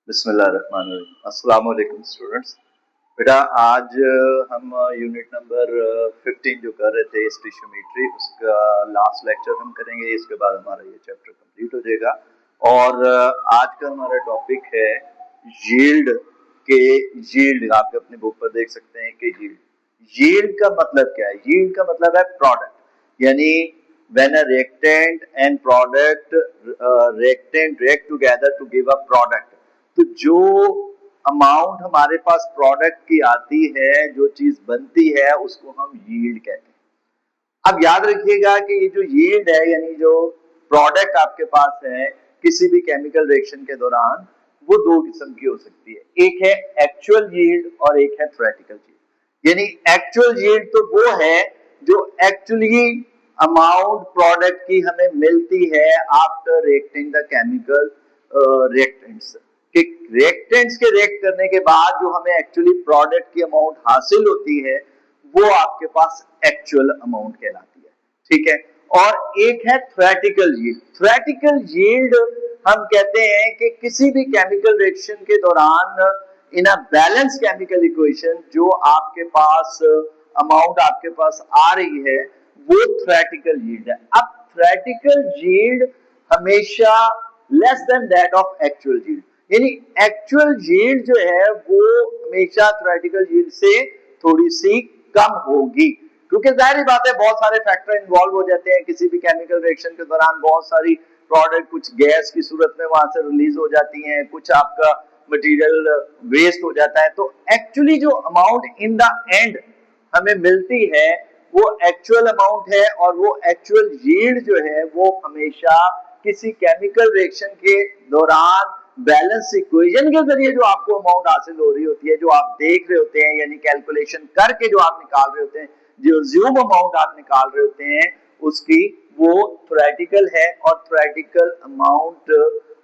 बिस्मिल्लाहिर्रहमानिर्रहीम। अस्सलाम वालेकुम स्टूडेंट्स। बेटा आज हम यूनिट नंबर 15 जो कर रहे थे स्टिशियोमेट्री, उसका लास्ट लेक्चर हम करेंगे। इसके बाद हमारा ये चैप्टर कंप्लीट हो जाएगा। और आज का हमारा टॉपिक है यील्ड के यील्ड। आप अपनी बुक पर देख सकते हैं कि यील्ड का मतलब क्या है। यील्ड का मतलब है प्रोडक्ट, यानी when a reactant and product reactant react together to give a product, तो जो अमाउंट हमारे पास प्रोडक्ट की आती है, जो चीज बनती है, उसको हम यील्ड कहते हैं। अब याद रखिएगा कि ये जो यील्ड है, यानी जो प्रोडक्ट आपके पास है किसी भी केमिकल रिएक्शन के दौरान, वो दो किस्म की हो सकती है। एक है एक्चुअल यील्ड और एक है थ्योरेटिकल यील्ड। यानी एक्चुअल यील्ड तो वो है जो एक्चुअली अमाउंट प्रोडक्ट की हमें मिलती है after reacting the chemical reactants, कि रिएक्टेंट्स के रिएक्ट करने के बाद जो हमें एक्चुअली प्रोडक्ट की अमाउंट हासिल होती है, वो आपके पास एक्चुअल अमाउंट कहलाती है। ठीक है। और एक है थ्योरेटिकल यील्ड। थ्योरेटिकल यील्ड हम कहते हैं कि किसी भी केमिकल रिएक्शन के दौरान इन अ बैलेंस केमिकल इक्वेशन जो आपके पास अमाउंट आपके पास आ रही है, वो थ्योरेटिकल यील्ड है। अब थ्योरेटिकल यील्ड हमेशा less than that of actual yield, यानी एक्चुअल यील्ड जो है वो हमेशा थ्योरेटिकल यील्ड से थोड़ी सी कम होगी, क्योंकि जाहिर बात है बहुत सारे फैक्टर इन्वॉल्व हो जाते हैं किसी भी केमिकल रिएक्शन के दौरान। बहुत सारी प्रोडक्ट कुछ गैस की सूरत में वहां से रिलीज हो जाती हैं, कुछ आपका मटेरियल वेस्ट हो जाता है। तो एक्चुअली जो अमाउंट इन द एंड हमें मिलती है वो एक्चुअल अमाउंट है, और वो एक्चुअल यील्ड जो है वो हमेशा किसी केमिकल रिएक्शन के दौरान बैलेंस इक्वेशन के जरिए जो आपको अमाउंट हासिल हो रही होती है, जो आप देख रहे होते हैं, यानी कैलकुलेशन करके जो आप निकाल रहे होते हैं, जो ज्यूम अमाउंट आप निकाल रहे होते हैं, उसकी वो थ्योरेटिकल है। और थ्योरेटिकल अमाउंट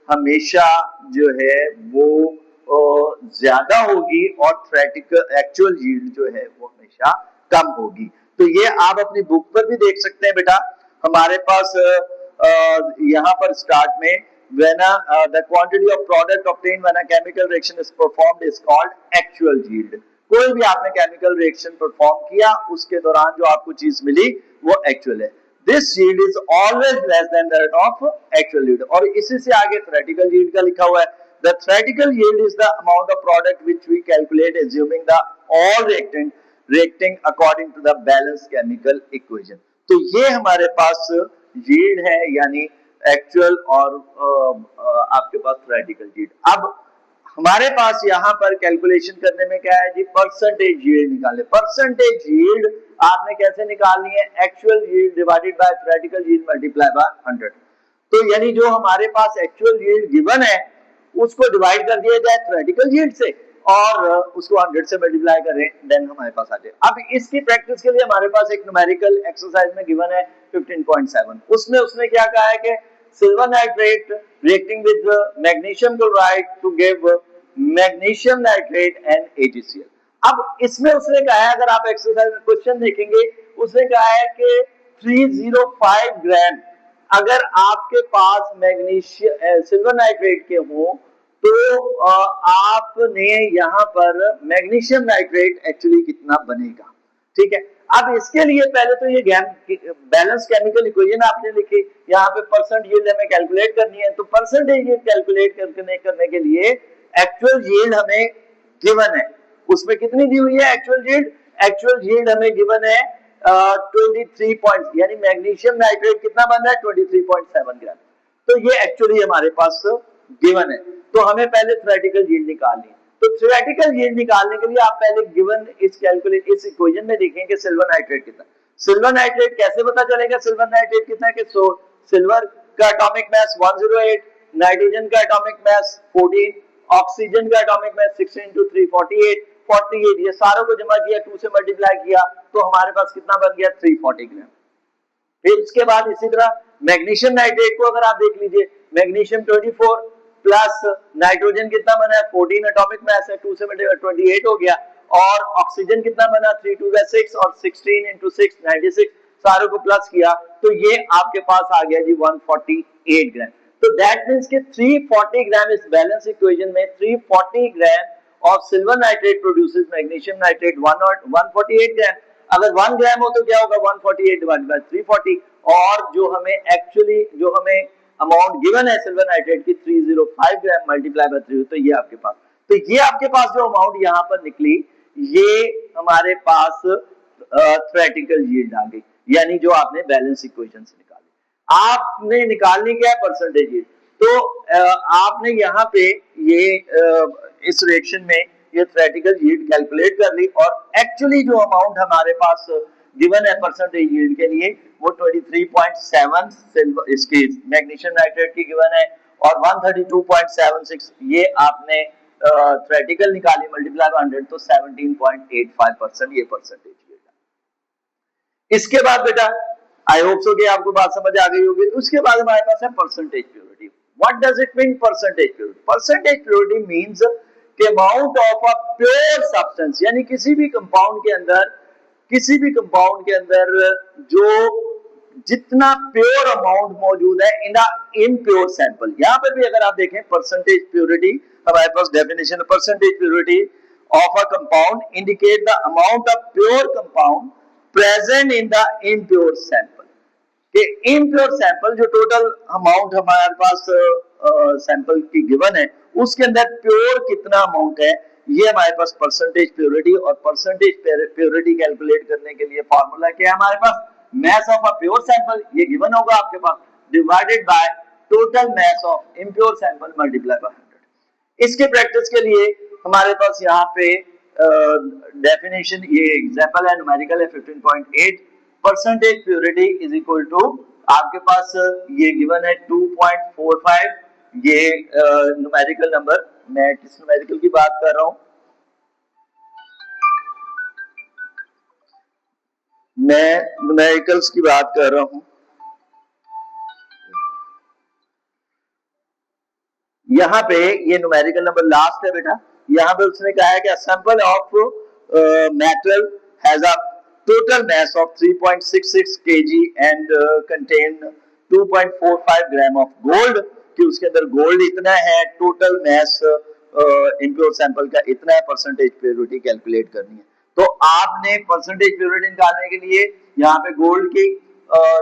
हमेशा जो है वो ज्यादा होगी, और थ्योरेटिकल एक्चुअल यील्ड जो है वो हमेशा कम होगी। तो ये आप अपनी बुक पर भी देख सकते हैं बेटा। हमारे पास यहाँ पर स्टार्ट में when the quantity of product obtained when a chemical reaction is performed is called actual yield। कोई भी आपने केमिकल रिएक्शन परफॉर्म किया, उसके दौरान जो आपको चीज मिली वो एक्चुअल है। This yield is always less than that of actual yield. और इसी से आगे थ्योरेटिकल यील्ड का लिखा हुआ है। The theoretical yield is the amount of product which we calculate assuming the all reactant reacting according to the balanced chemical equation। तो ये हमारे पास यील्ड है, यानी एक्चुअल और आपके पास थ्योरेटिकल यील्ड। अब हमारे पास यहाँ पर कैलकुलेशन करने में क्या है जी, परसेंटेज यील्ड निकालने। परसेंटेज यील्ड आपने कैसे निकालनी है, actual yield divided by theoretical yield multiply by 100। तो यानी जो हमारे पास एक्चुअल यील्ड गिवन है उसको डिवाइड कर दिया जाए थ्योरेटिकल यील्ड से, और उसको 100 से मल्टीप्लाई करें, देन हमारे पास आ जाए। अब इसकी प्रैक्टिस के लिए हमारे पास एक न्यूमेरिकल एक्सरसाइज में गिवन है 15.7। उसमें उसने क्या कहा है कि silver nitrate reacting with magnesium chloride to give magnesium nitrate and AgCl। अब इसमें उसने कहा है, अगर आप एक्सरसाइज में क्वेश्चन देखेंगे, उसने कहा है कि 305 ग्राम अगर आपके पास मैग्नीशियम सिल्वर नाइट्रेट के हो, तो आपने यहाँ पर मैग्नीशियम नाइट्रेट एक्चुअली कितना बनेगा। ठीक है। अब इसके लिए पहले तो ये बैलेंस केमिकल इक्वेशन आपने लिखी, यहाँ पे परसेंट यील्ड हमें कैलकुलेट करनी है। तो परसेंटेज यील्ड कैलकुलेट करने के लिए एक्चुअल यील्ड हमें गिवन है, उसमें कितनी दी हुई है एक्चुअल यील्ड। एक्चुअल यील्ड हमें गिवन है 23 पॉइंट, यानी मैग्नीशियम नाइट्रेट कितना बन रहा है 23.7 ग्राम। तो ये एक्चुअली हमारे पास गिवन है। तो हमें पहले थ्योरेटिकल यील्ड निकालनी है। तो थ्योरेटिकल यील्ड निकालने के लिए आप पहले गिवन इस इक्वेशन में देखेंगे सिल्वर नाइट्रेट कितना। सिल्वर नाइट्रेट कैसे पता चलेगा सिल्वर नाइट्रेट कितना है, कि सिल्वर का एटॉमिक मास 108, नाइट्रोजन का एटॉमिक मास 14, ऑक्सीजन का एटॉमिक मास 16 × 3 48, ये सारों को जमा किया, 2 से मल्टीप्लाई किया, तो हमारे पास कितना बन गया 340 ग्राम। फिर उसके बाद इसी तरह मैग्नीशियम नाइट्रेट को अगर आप देख लीजिए, मैग्नीशियम 24 प्लस नाइट्रोजन कितना बना है 14, एटॉमिक मास है 2 से मल्टीप्लाई 28 हो गया, और ऑक्सीजन कितना बना 3 2 6 और 16 × 6 96, सारों को प्लस किया, तो ये आपके पास आ गया जी 148 ग्राम। तो दैट मीन्स कि 340 ग्राम इस बैलेंस इक्वेशन में 340 gram of silver nitrate produces magnesium nitrate 148 ग्राम। अगर 1 ग्राम हो तो क्या होगा 148 डिवाइडेड बाय 340, और जो हमें एक्चुअली जो हमें अमाउंट गिवन है सिल्वर नाइट्रेट की 305 ग्राम मल्टीप्लाई बाय 3, तो ये आपके पास, तो ये आपके पास जो अमाउंट यहाँ पर निकली ये हमारे पास थ्योरेटिकल यील्ड आ गई, यानी जो आपने बैलेंस इक्वेशन से निकाली। आपने निकालनी क्या है परसेंटेज यील्ड, तो आपने यहाँ पे ये इस रिएक्शन में ये थ्योरेटिकल यील्ड कैलकुलेट कर ली, और एक्चुअली जो अमाउंट हमारे पास गिवन है परसेंटेज यील्ड के लिए वो 23.7 सिल्वर इसकी मैग्नीशियम नाइट्रेट की गिवन है, और 132.76 ये आपने थ्योरेटिकल निकाली मल्टीप्लाई बाय 100, तो 17.85% ये परसेंटेज यील्ड है। इसके बाद बेटा आई होप सो कि आपको बात समझ आ गई होगी। उसके बाद हमारे पास है percentage purity. What does it mean percentage purity? Percentage purity means कि amount of a pure substance, यानी किसी भी कंपाउंड के अंदर जो जितना प्योर अमाउंट मौजूद है इन इम्प्योर सैंपल। यहां पर भी अगर आप देखें परसेंटेज प्योरिटी, हमारे पास definition percentage purity of a compound indicate the amount of pure compound present in the impure sample. कि इम्प्योर सैंपल जो टोटल अमाउंट हमारे पास सैंपल की गिवन है उसके अंदर प्योर कितना अमाउंट है, ये हमारे पास परसेंटेज प्योरिटी। और परसेंटेज प्योरिटी कैलकुलेट करने के लिए फॉर्मूला क्या है हमारे पास, mass of a pure sample ये given होगा आपके पास divided by total mass of impure sample multiplied by 100। इसके प्रैक्टिस के लिए हमारे पास यहाँ पे डेफिनेशन ये एग्जांपल है, न्यूमेरिकल है 15.8। Percentage purity is equal to आपके पास ये गिवन है 2.45, ये न्यूमेरिकल नंबर, मैं किस न्यूमेरिकल की बात कर रहा हूं, मैं न्यूमेरिकल्स की बात कर रहा हूं। यहां पे ये न्यूमेरिकल नंबर लास्ट है बेटा। यहां पे उसने कहा है कि sample of metal has a total mass of 3.66 kg and contain 2.45 gram of gold, कि उसके अंदर गोल्ड इतना है, टोटल मास इम्प्योर सैंपल का इतना है, परसेंटेज प्योरिटी कैलकुलेट करनी है। तो आपने परसेंटेज प्योरिटी निकालने के लिए यहाँ पे गोल्ड की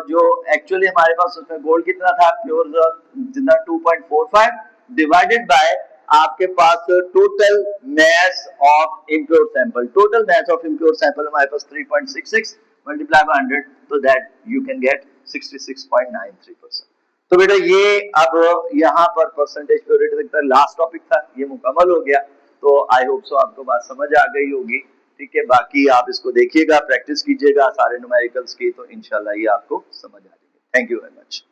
जो एक्चुअली हमारे पास उसमें गोल्ड कितना था प्योर जितना 2.45 डिवाइडेड बाय आपके पास total mass of impure sample. Total mass of impure sample हमारे पास 3.66 मल्टीप्लाई बाय 100, तो दैट यू कैन गेट 66.93%। तो बेटा ये अब यहाँ पर परसेंटेज प्योरिटी तक लास्ट टॉपिक था, ये मुकम्मल हो गया। तो आई होप सो आपको बात समझ आ गई होगी, ठीक है। बाकी आप इसको देखिएगा, प्रैक्टिस कीजिएगा सारे न्यूमेरिकल्स की, तो इंशाल्लाह ये आपको समझ आ जाएगी। Thank you very much.